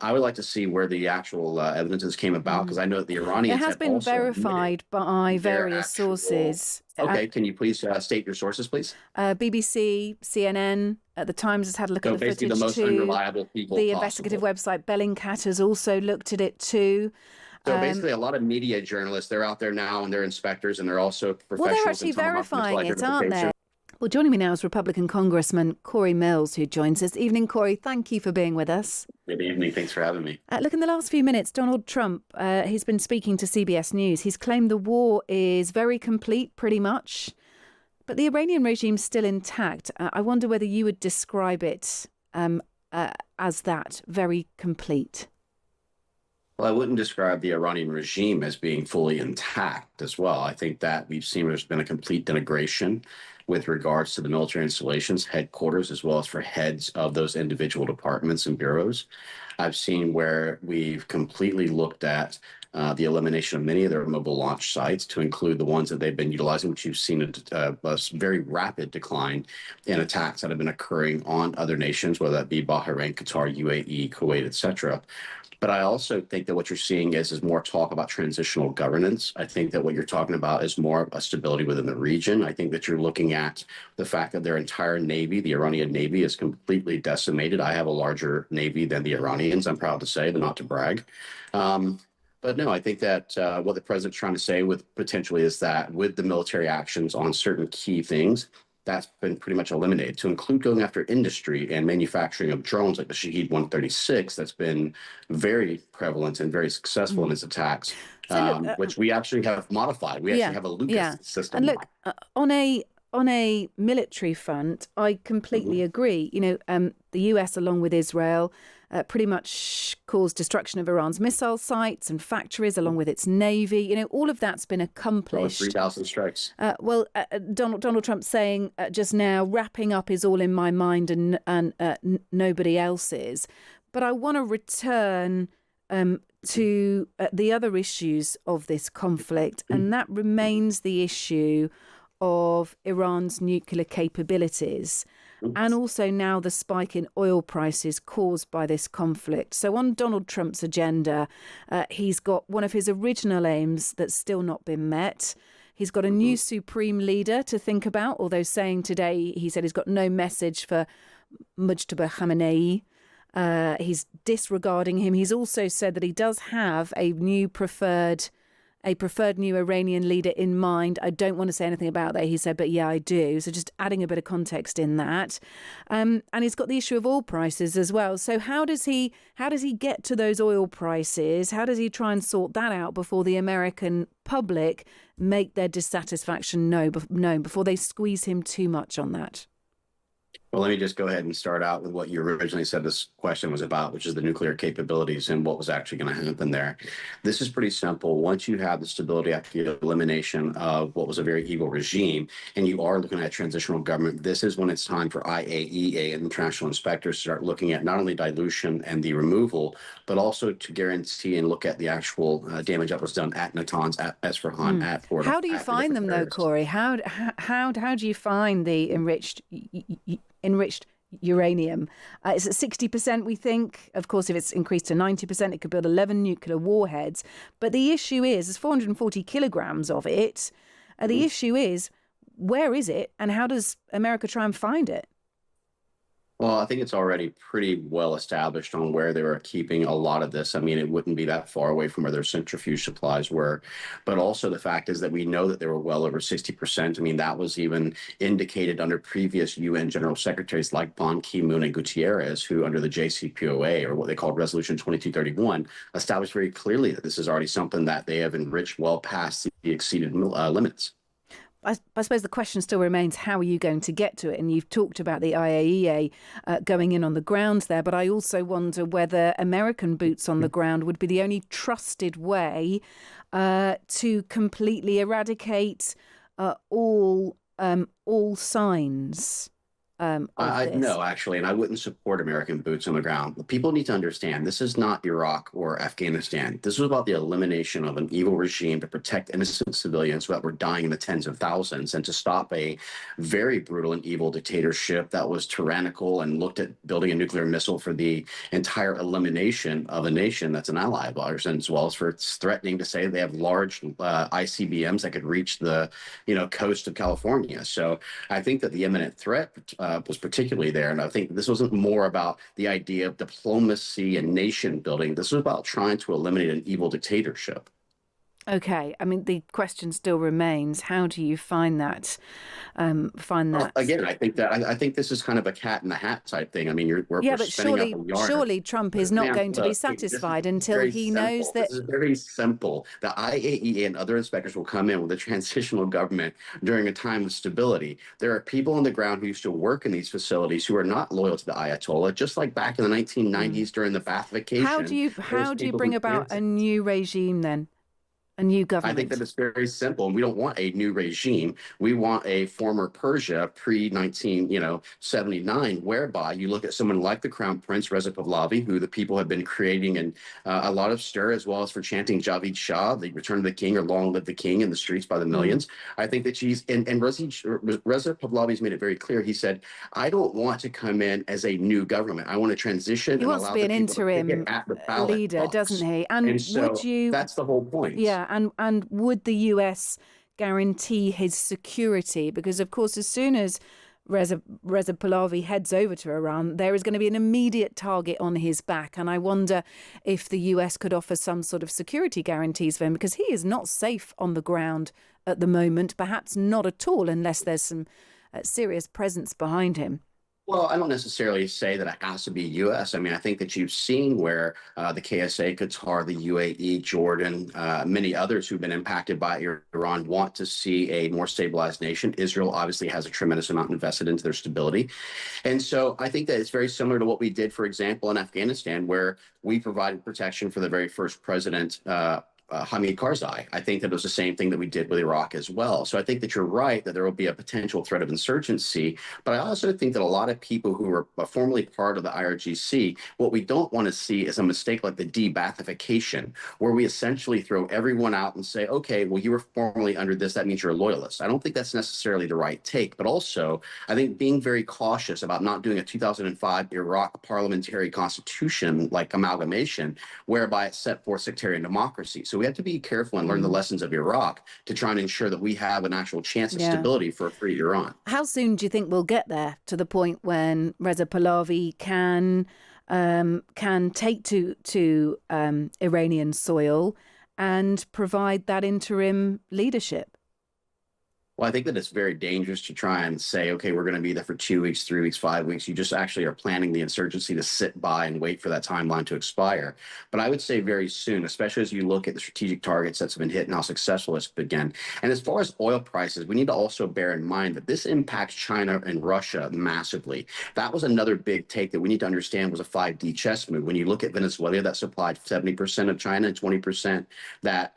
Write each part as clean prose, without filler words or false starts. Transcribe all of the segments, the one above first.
I would like to see where the actual evidences came about, because I know that the It Iranians has have been also admitted verified by their various actual. sources. Okay, can you please state your sources, please? BBC, CNN, the Times has had a look at So the basically, the footage most too. unreliable people The investigative possible. website Bellingcat has also looked at it too. So Um, basically, a lot of media journalists, they're out there now and they're inspectors and they're also well, they're professionals in actually some of our missile verifying it, aren't identification. they? Well, joining me now is Republican Congressman Cory Mills, who joins us. Evening, Cory. Thank you for being with us. Good evening. Thanks for having me. Look, in the last few minutes, Donald Trump, he's been speaking to CBS News. He's claimed the war is very complete, pretty much, but the Iranian regime's still intact. I wonder whether you would describe it as that, very complete. Well, I wouldn't describe the Iranian regime as being fully intact as well. I think that we've seen there's been a complete denigration with regards to the military installations, headquarters, as well as for heads of those individual departments and bureaus. I've seen where we've completely looked at the elimination of many of their mobile launch sites to include the ones that they've been utilizing, which you've seen a very rapid decline in attacks that have been occurring on other nations, whether that be Bahrain, Qatar, UAE, Kuwait, etc. But I also think that what you're seeing is more talk about transitional governance. I think that what you're talking about is more a stability within the region. I think that you're looking at the fact that their entire Navy, the Iranian Navy, is completely decimated. I have a larger Navy than the Iranians, I'm proud to say, but not to brag. But no, I think that what the president's trying to say with potentially is that with the military actions on certain key things, that's been pretty much eliminated, to include going after industry and manufacturing of drones like the Shahed 136. That's been very prevalent and very successful in its attacks, So look, which we actually have modified. We actually yeah, have a yeah, Lucas system and now. look, on a military front, I completely agree. The US, along with Israel, pretty much caused destruction of Iran's missile sites and factories, along with its navy. All of that's been Over accomplished. 3,000 strikes. Donald Trump saying just now, wrapping up is all in my mind and nobody else's. But I want to return to the other issues of this conflict, and that remains the issue of Iran's nuclear capabilities, and also now the spike in oil prices caused by this conflict. So on Donald Trump's agenda, he's got one of his original aims that's still not been met. He's got a new supreme leader to think about, although saying today, he said he's got no message for Mujtaba Khamenei. He's disregarding him. He's also said that he does have a preferred new Iranian leader in mind. I don't want to say anything about that, he said, but yeah, I do. So just adding a bit of context in that. And he's got the issue of oil prices as well. So how does he get to those oil prices? How does he try and sort that out before the American public make their dissatisfaction known, before they squeeze him too much on that? Well, let me just go ahead and start out with what you originally said this question was about, which is the nuclear capabilities and what was actually going to happen there. This is pretty simple. Once you have the stability after the elimination of what was a very evil regime, and you are looking at transitional government, this is when it's time for IAEA and international inspectors to start looking at not only dilution and the removal, but also to guarantee and look at the actual damage that was done at Natanz, at Esfahan, at Florida. How do you find them, though, Cory? How do you find the enriched uranium? It's at 60%, we think. Of course, if it's increased to 90%, it could build 11 nuclear warheads. But the issue is, there's 440 kilograms of it. The issue is, where is it, and how does America try and find it? Well, I think it's already pretty well established on where they were keeping a lot of this. I mean, it wouldn't be that far away from where their centrifuge supplies were. But also the fact is that we know that they were well over 60%. I mean, that was even indicated under previous UN General Secretaries like Ban Ki-moon and Gutierrez, who under the JCPOA, or what they called Resolution 2231, established very clearly that this is already something that they have enriched well past the exceeded limits. I suppose the question still remains, how are you going to get to it? And you've talked about the IAEA going in on the ground there, but I also wonder whether American boots on the ground would be the only trusted way to completely eradicate all signs of this? No, actually, and I wouldn't support American boots on the ground. People need to understand this is not Iraq or Afghanistan. This was about the elimination of an evil regime to protect innocent civilians that were dying in the tens of thousands and to stop a very brutal and evil dictatorship that was tyrannical and looked at building a nuclear missile for the entire elimination of a nation that's an ally of ours, and as well as for threatening to say they have large ICBMs that could reach the coast of California. So I think that the imminent threat was particularly there. And I think this wasn't more about the idea of diplomacy and nation building. This was about trying to eliminate an evil dictatorship. Okay, I mean the question still remains: how do you find that? Find Well, that? again, I think this is kind of a cat in the hat type thing. I mean, Yeah, we're but spinning up a yarn. surely Trump is not Man, going to be look, this is satisfied until very he knows simple. that. This is very simple. The IAEA and other inspectors will come in with a transitional government during a time of stability. There are people on the ground who used to work in these facilities who are not loyal to the Ayatollah, just like back in the 1990s during the Baathification. How do you People who bring about a transit. new regime then? A new I think that government? it's very simple, and we don't want a new regime. We want a former Persia pre-1979, whereby you look at someone like the Crown Prince Reza Pahlavi, who the people have been creating and a lot of stir, as well as for chanting Javid Shah, the Return of the King, or Long Live the King, in the streets by the Mm. millions. I think that Reza Pahlavi's made it very clear. He said, "I don't want to come in as a new government. I want to transition He and wants to allow be the an people to pick it interim at the ballot leader, doesn't box." he? And And would so you? that's the whole point. Yeah, and would the US guarantee his security? Because of course, as soon as Reza Pahlavi heads over to Iran, there is going to be an immediate target on his back. And I wonder if the US could offer some sort of security guarantees for him, because he is not safe on the ground at the moment, perhaps not at all, unless there's some serious presence behind him. Well, I don't necessarily say that it has to be U.S. I mean, I think that you've seen where the KSA, Qatar, the UAE, Jordan, many others who've been impacted by Iran want to see a more stabilized nation. Israel obviously has a tremendous amount invested into their stability. And so I think that it's very similar to what we did, for example, in Afghanistan, where we provided protection for the very first president, Hamid Karzai. I think that it was the same thing that we did with Iraq as well. So I think that you're right that there will be a potential threat of insurgency. But I also think that a lot of people who were formerly part of the IRGC, what we don't want to see is a mistake like the de-Baathification, where we essentially throw everyone out and say, okay, well, you were formerly under this, that means you're a loyalist. I don't think that's necessarily the right take. But also, I think being very cautious about not doing a 2005 Iraq parliamentary constitution like amalgamation, whereby it set forth sectarian democracy. So we have to be careful and learn the lessons of Iraq to try and ensure that we have an actual chance of Yeah. stability for a free Iran. How soon do you think we'll get there, to the point when Reza Pahlavi can take to Iranian soil and provide that interim leadership? Well, I think that it's very dangerous to try and say, okay, we're going to be there for 2 weeks, 3 weeks, 5 weeks. You just actually are planning the insurgency to sit by and wait for that timeline to expire. But I would say very soon, especially as you look at the strategic targets that's been hit and how successful it's been. And as far as oil prices, we need to also bear in mind that this impacts China and Russia massively. That was another big take that we need to understand was a 5D chess move. When you look at Venezuela, that supplied 70% of China and 20% that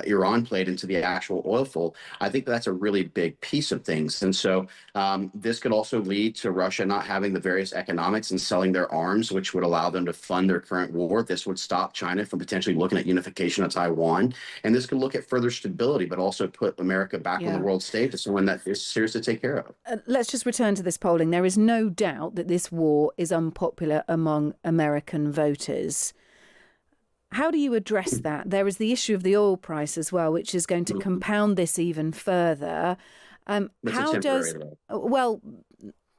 Iran played into the actual oil flow. I think that's a really big piece of things. And so this could also lead to Russia not having the various economics and selling their arms, which would allow them to fund their current war. This would stop China from potentially looking at unification of Taiwan. And this could look at further stability, but also put America back on the world stage as someone that is serious to take care of. Let's just return to this polling. There is no doubt that this war is unpopular among American voters. How do you address that? There is the issue of the oil price as well, which is going to compound this even further. How does, well,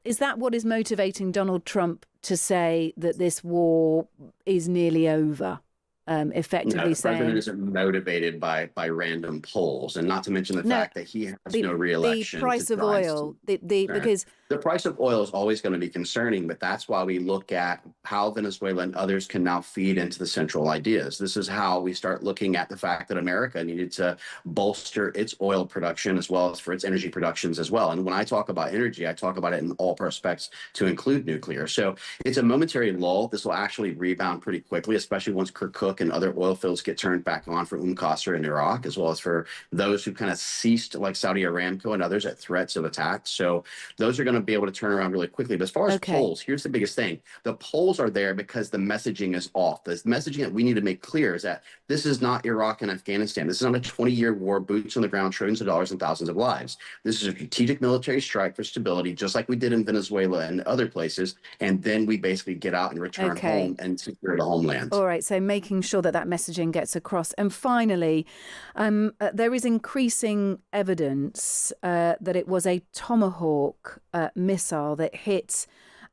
is that what is motivating Donald Trump to say that this war is nearly over? Effectively No, the saying president isn't motivated by random polls, and not to mention the fact that he has no reelection. The price of oil, because the price of oil is always going to be concerning, but that's why we look at how Venezuela and others can now feed into the central ideas. This is how we start looking at the fact that America needed to bolster its oil production as well as for its energy productions as well. And when I talk about energy, I talk about it in all prospects to include nuclear. So it's a momentary lull. This will actually rebound pretty quickly, especially once Kirkuk and other oil fields get turned back on for Qasr in Iraq, as well as for those who kind of ceased, like Saudi Aramco and others, at threats of attack. So those are going going to be able to turn around really quickly. But as far as Okay. polls, here's the biggest thing. The polls are there because the messaging is off. The messaging that we need to make clear is that this is not Iraq and Afghanistan. This is not a 20-year war, boots on the ground, trillions of dollars and thousands of lives. This is a strategic military strike for stability, just like we did in Venezuela and other places. And then we basically get out and return home and secure the homeland. All right. So making sure that that messaging gets across. And finally, there is increasing evidence that it was a Tomahawk missile that hit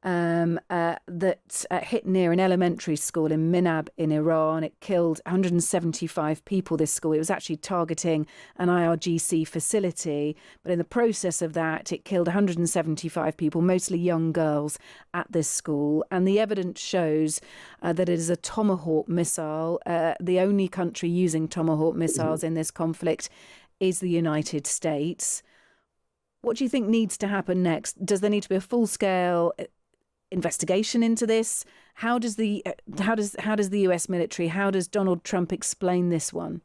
hit near an elementary school in Minab in Iran. It killed 175 people, this school. It was actually targeting an IRGC facility, but in the process of that, it killed 175 people, mostly young girls, at this school. And the evidence shows that it is a Tomahawk missile. The only country using Tomahawk missiles in this conflict is the United States. What do you think needs to happen next? Does there need to be a full-scale investigation into this? How does the US military, how does Donald Trump explain this one?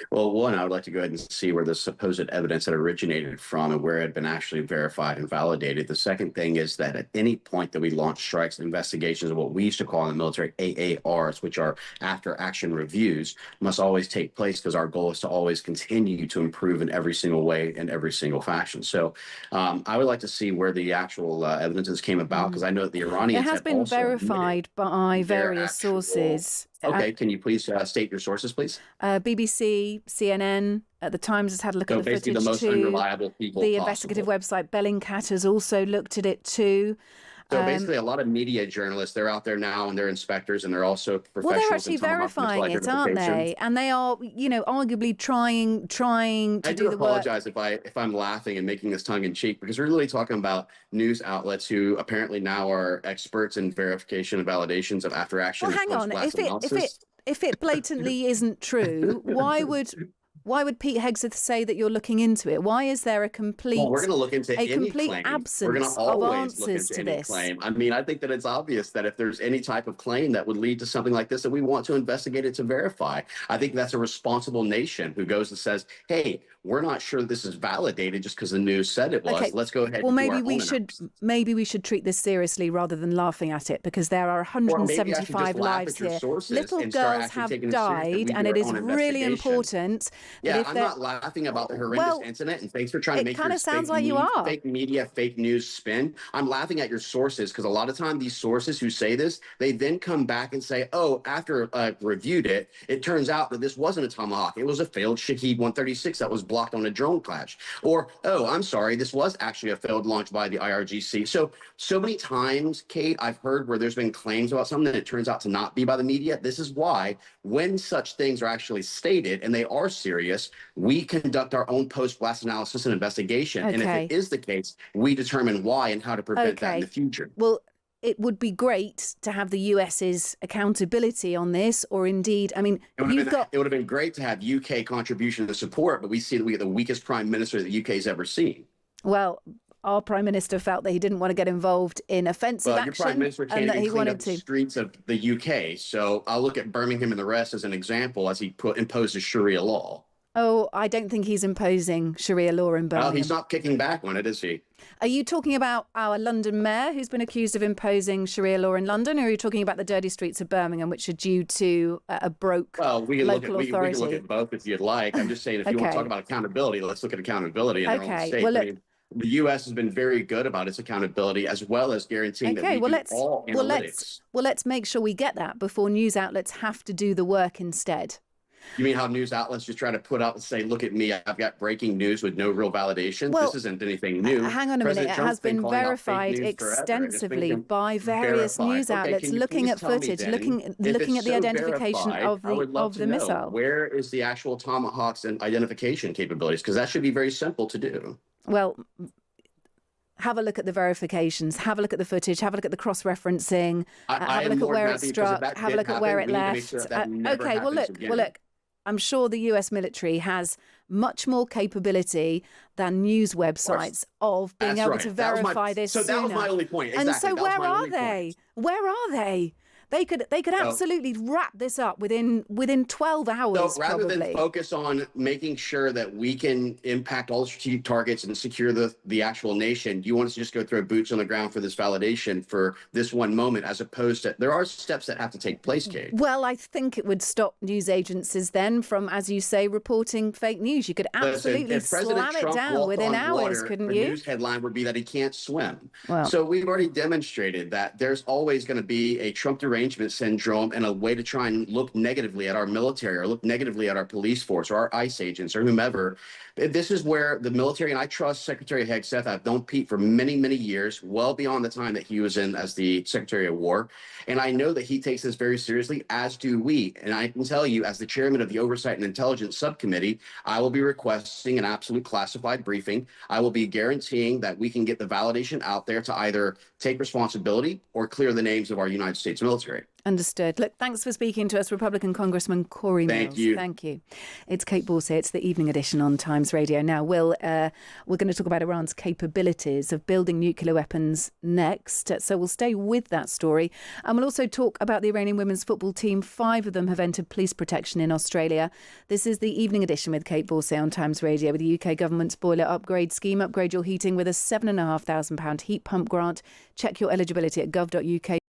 Well, one, I would like to go ahead and see where the supposed evidence had originated from and where it had been actually verified and validated. The second thing is that at any point that we launch strikes, investigations of what we used to call in the military AARs, which are after action reviews, must always take place because our goal is to always continue to improve in every single way in every single fashion. So I would like to see where the actual evidences came about, because I know that the Iranians it has been verified by various sources. Okay, can you please state your sources, please? BBC, CNN, the Times has had a look at the footage too. The most unreliable people The possible. Investigative website Bellingcat has also looked at it too. So basically, a lot of media journalists, they're out there now and they're inspectors and they're also professionals. Well, they're actually verifying it, aren't they? And they are, arguably trying to do the work. I do apologize if I'm laughing and making this tongue in cheek, because we're really talking about news outlets who apparently now are experts in verification and validations of after action. Well, hang on. If it blatantly isn't true, why would Pete Hegseth say that you're looking into it? Why is there a complete we're going to look into any claim. absence we're going to always of answers look into to any this claim? I mean, I think that it's obvious that if there's any type of claim that would lead to something like this, that we want to investigate it to verify. I think that's a responsible nation who goes and says, hey, we're not sure this is validated just because the news said it was. Okay. Let's go ahead. Well, and maybe we should treat this seriously rather than laughing at it, because there are 175 lives here. Little girls have died, and it is really important. Yeah, I'm not laughing about the horrendous incident, and thanks for trying to make your sounds like you are. fake media, fake news spin. I'm laughing at your sources, because a lot of time these sources who say this, they then come back and say, oh, after I reviewed it, it turns out that this wasn't a Tomahawk. It was a failed Shahed 136 that was blocked on a drone crash. Or, oh, I'm sorry, this was actually a failed launch by the IRGC. So many times, Kate, I've heard where there's been claims about something that it turns out to not be by the media. This is why when such things are actually stated and they are serious, we conduct our own post-blast analysis and investigation. Okay. And if it is the case, we determine why and how to prevent that in the future. Well, it would be great to have the US's accountability on this, or indeed, I mean, it would have been great to have UK contribution and support, but we see that we get the weakest prime minister the UK's ever seen. Well, our prime minister felt that he didn't want to get involved in offensive action, your prime minister can't and that even he clean wanted up to. the streets of the UK. So I'll look at Birmingham and the rest as an example as he imposes Sharia law. Oh, I don't think he's imposing Sharia law in Birmingham. Well, he's not kicking back on it, is he? Are you talking about our London mayor who's been accused of imposing Sharia law in London, or are you talking about the dirty streets of Birmingham, which are due to a broke local authority? We can look at both if you'd like. I'm just saying, if you want to talk about accountability, let's look at accountability in our own state. Well, I mean, the U.S. has been very good about its accountability, as well as guaranteeing that we do all analytics. Let's make sure we get that before news outlets have to do the work instead. You mean how news outlets just try to put out and say, look at me, I've got breaking news with no real validation? Well, this isn't anything new. Hang on a minute. It has been verified extensively by various news outlets, looking at footage, looking at the identification of the missile. Where is the actual Tomahawks and identification capabilities? Because that should be very simple to do. Well, have a look at the verifications, have a look at the footage, have a look at the cross-referencing, have a look at where it struck, have a look at where it left. Okay, well, look. I'm sure the US military has much more capability than news websites of being able to verify this sooner. So that was my only point. Exactly. And so where are they? Where are they? They could absolutely wrap this up within 12 hours. So rather probably. than focus on making sure that we can impact all the strategic targets and secure the actual nation, you want us to just go throw boots on the ground for this validation for this one moment, as opposed to there are steps that have to take place, Kate. Well, I think it would stop news agencies then from, as you say, reporting fake news. You could absolutely slam it down within hours, couldn't you? The news headline would be that he can't swim. Well, so we've already demonstrated that there's always going to be a Trump derangement syndrome and a way to try and look negatively at our military or look negatively at our police force or our ICE agents or whomever. This is where the military, and I trust Secretary Hegseth. I've known Pete for many, many years, well beyond the time that he was in as the Secretary of War. And I know that he takes this very seriously, as do we. And I can tell you, as the chairman of the Oversight and Intelligence Subcommittee, I will be requesting an absolute classified briefing. I will be guaranteeing that we can get the validation out there to either take responsibility or clear the names of our United States military. Understood. Look, thanks for speaking to us, Republican Congressman Cory Mills. Thank you. Thank you. It's Kait Borsay. It's the evening edition on Times Radio. Now, Will, we're going to talk about Iran's capabilities of building nuclear weapons next. So we'll stay with that story. And we'll also talk about the Iranian women's football team. 5 of them have entered police protection in Australia. This is the evening edition with Kait Borsay on Times Radio, with the UK government's boiler upgrade scheme. Upgrade your heating with a £7,500 heat pump grant. Check your eligibility at gov.uk.